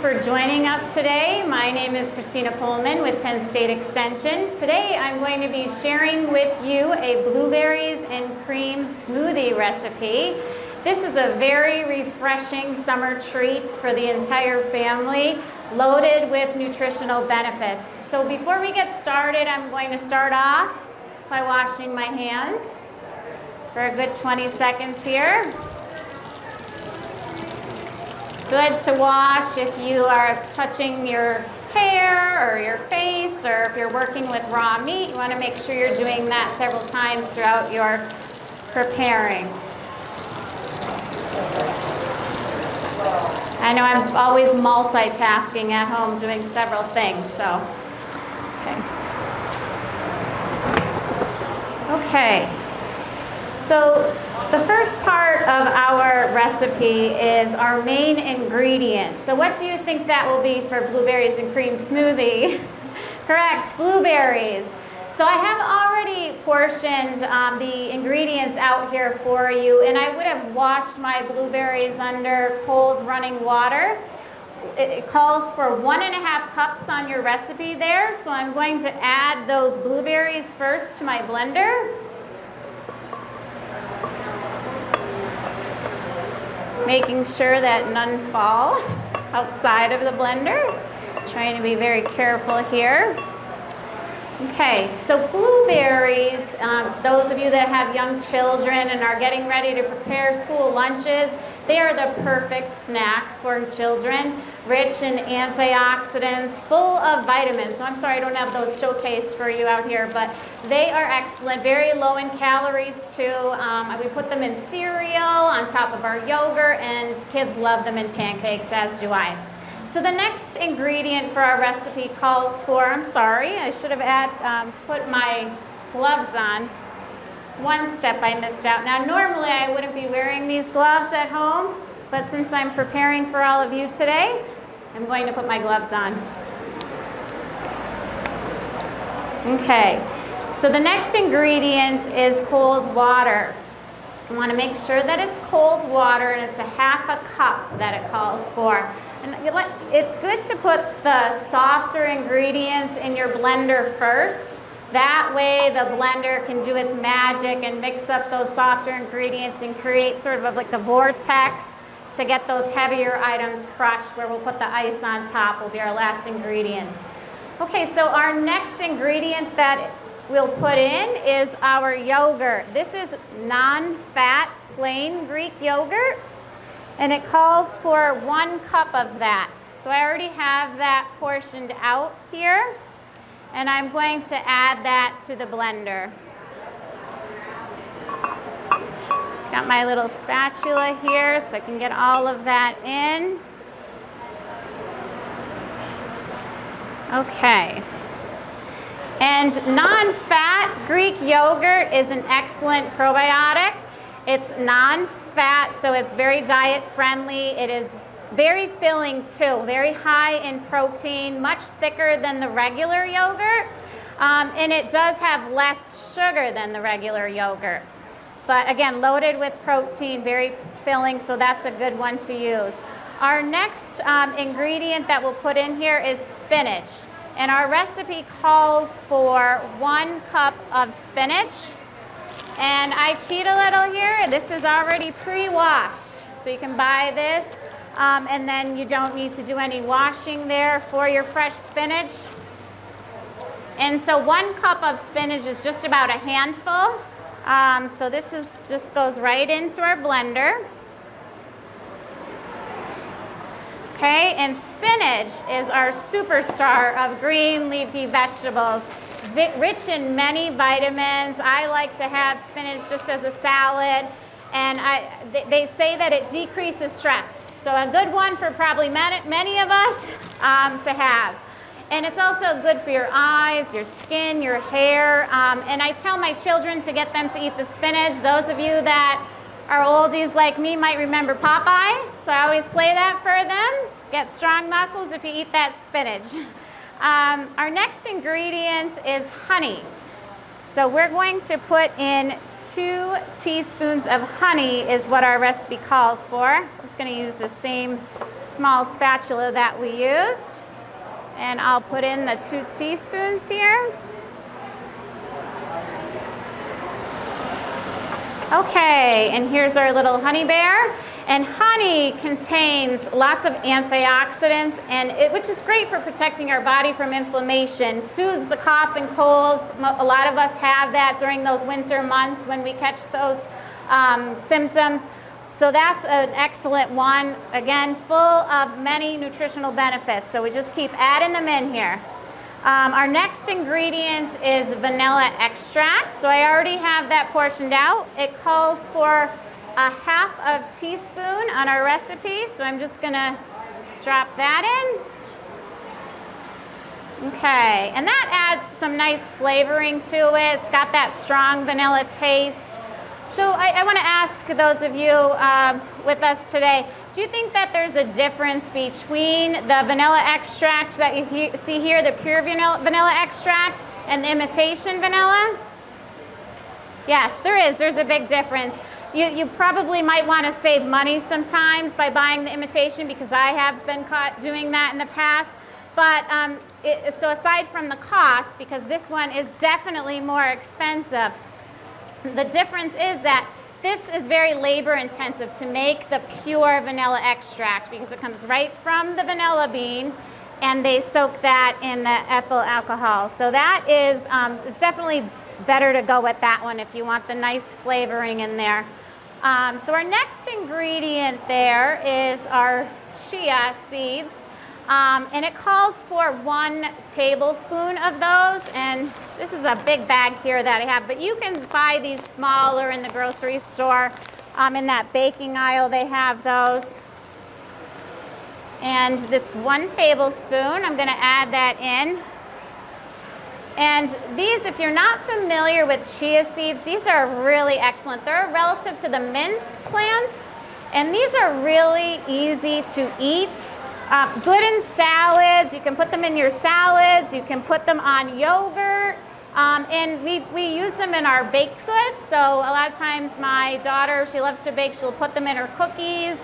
for joining us today. My name is Christina Pulman with Penn State Extension. Today I'm going to be sharing with you a blueberries and cream smoothie recipe. This is a very refreshing summer treat for the entire family, loaded with nutritional benefits. So before we get started, I'm going to start off by washing my hands for a good 20 seconds here. Good to wash if you are touching your hair or your face, or if you're working with raw meat, you want to make sure you're doing that several times throughout your preparing. I know I'm always multitasking at home doing several things, so, okay. So the first part of our recipe is our main ingredient. So what do you think that will be for blueberries and cream smoothie? Correct, blueberries. So I have already portioned the ingredients out here for you, and I would have washed my blueberries under cold running water. It calls for 1.5 cups on your recipe there, so I'm going to add those blueberries first to my blender. Making sure that none fall outside of the blender. Trying to be very careful here. Okay, so blueberries, those of you that have young children and are getting ready to prepare school lunches, they are the perfect snack for children. Rich in antioxidants, full of vitamins. So I'm sorry I don't have those showcased for you out here, but they are excellent, very low in calories too. We put them in cereal on top of our yogurt, and kids love them in pancakes, as do I. So the next ingredient for our recipe calls for, I'm sorry, I should have put my gloves on. It's one step I missed out. Now normally I wouldn't be wearing these gloves at home, but since I'm preparing for all of you today, I'm going to put my gloves on. Okay, so the next ingredient is cold water. You want to make sure that it's cold water, and it's 1/2 cup that it calls for. And it's good to put the softer ingredients in your blender first. That way the blender can do its magic and mix up those softer ingredients and create sort of like a vortex to get those heavier items crushed, where we'll put the ice on top will be our last ingredient. Okay, so our next ingredient that we'll put in is our yogurt. This is non-fat plain Greek yogurt, and it calls for 1 cup of that. So I already have that portioned out here, and I'm going to add that to the blender. Got my little spatula here so I can get all of that in. Okay. And non-fat Greek yogurt is an excellent probiotic. It's non-fat, so it's very diet friendly. It is very filling too, very high in protein, much thicker than the regular yogurt. And it does have less sugar than the regular yogurt. But again, loaded with protein, very filling, so that's a good one to use. Our next ingredient that we'll put in here is spinach. And our recipe calls for 1 cup of spinach. And I cheat a little here. This is already pre-washed. So you can buy this, and then you don't need to do any washing there for your fresh spinach. And so 1 cup of spinach is just about a handful. So this just goes right into our blender. Okay, and spinach is our superstar of green leafy vegetables, rich in many vitamins. I like to have spinach just as a salad, and they say that it decreases stress. So a good one for probably many of us to have. And it's also good for your eyes, your skin, your hair. And I tell my children to get them to eat the spinach. Those of you that are oldies like me might remember Popeye, so I always play that for them. Get strong muscles if you eat that spinach. Our next ingredient is honey. So we're going to put in 2 teaspoons of honey is what our recipe calls for. Just going to use the same small spatula that we used. And I'll put in the 2 teaspoons here. Okay, and here's our little honey bear. And honey contains lots of antioxidants, and which is great for protecting our body from inflammation. Soothes the cough and colds. A lot of us have that during those winter months when we catch those symptoms. So that's an excellent one. Again, full of many nutritional benefits. So we just keep adding them in here. Our next ingredient is vanilla extract. So I already have that portioned out. It calls for a ½ teaspoon on our recipe. So I'm just gonna drop that in. Okay, and that adds some nice flavoring to it. It's got that strong vanilla taste. So I want to ask those of you with us today, do you think that there's a difference between the vanilla extract that you see here, the pure vanilla extract, and the imitation vanilla? Yes, there is. There's a big difference. You probably might want to save money sometimes by buying the imitation, because I have been caught doing that in the past. But so aside from the cost, because this one is definitely more expensive, the difference is that this is very labor intensive to make the pure vanilla extract, because it comes right from the vanilla bean and they soak that in the ethyl alcohol. So that is, it's definitely better to go with that one if you want the nice flavoring in there. So our next ingredient there is our chia seeds. And it calls for 1 tablespoon of those, and this is a big bag here that I have, but you can buy these smaller in the grocery store. In that baking aisle they have those. And it's 1 tablespoon. I'm going to add that in. And these, if you're not familiar with chia seeds, these are really excellent. They're relative to the mint plants, and these are really easy to eat. Good in salads. You can put them in your salads. You can put them on yogurt. And we use them in our baked goods. So a lot of times my daughter, she loves to bake. She'll put them in her cookies.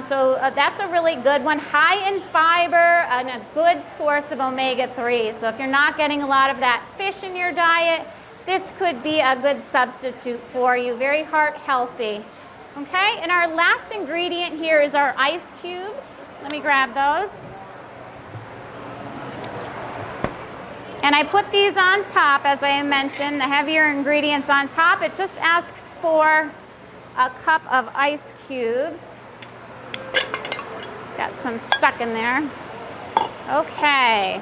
So that's a really good one. High in fiber and a good source of omega-3. So if you're not getting a lot of that fish in your diet, this could be a good substitute for you. Very heart healthy. Okay, and our last ingredient here is our ice cubes. Let me grab those. And I put these on top, as I mentioned, the heavier ingredients on top. It just asks for a cup of ice cubes. Got some stuck in there. Okay.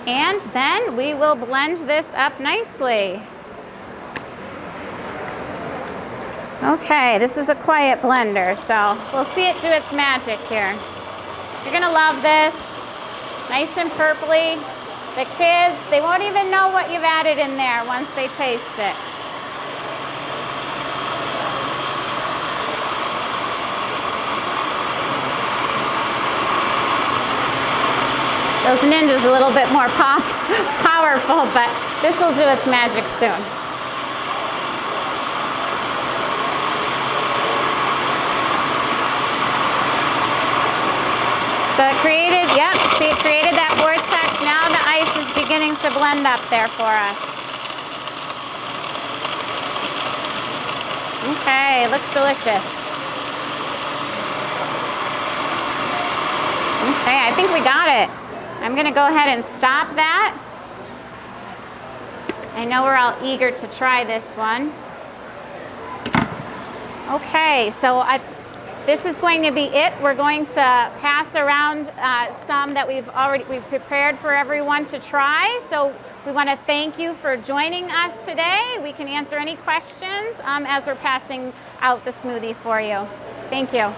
And then we will blend this up nicely. Okay, this is a quiet blender, so we'll see it do its magic here. You're gonna love this. Nice and purpley. The kids, they won't even know what you've added in there once they taste it. Those ninjas a little bit more powerful, but this will do its magic soon. So it created, yep, see it created that vortex. Now the ice is beginning to blend up there for us. Okay, looks delicious. Okay, I think we got it. I'm gonna go ahead and stop that. I know we're all eager to try this one. Okay, so this is going to be it. We're going to pass around some that we've prepared for everyone to try. So we want to thank you for joining us today. We can answer any questions as we're passing out the smoothie for you. Thank you.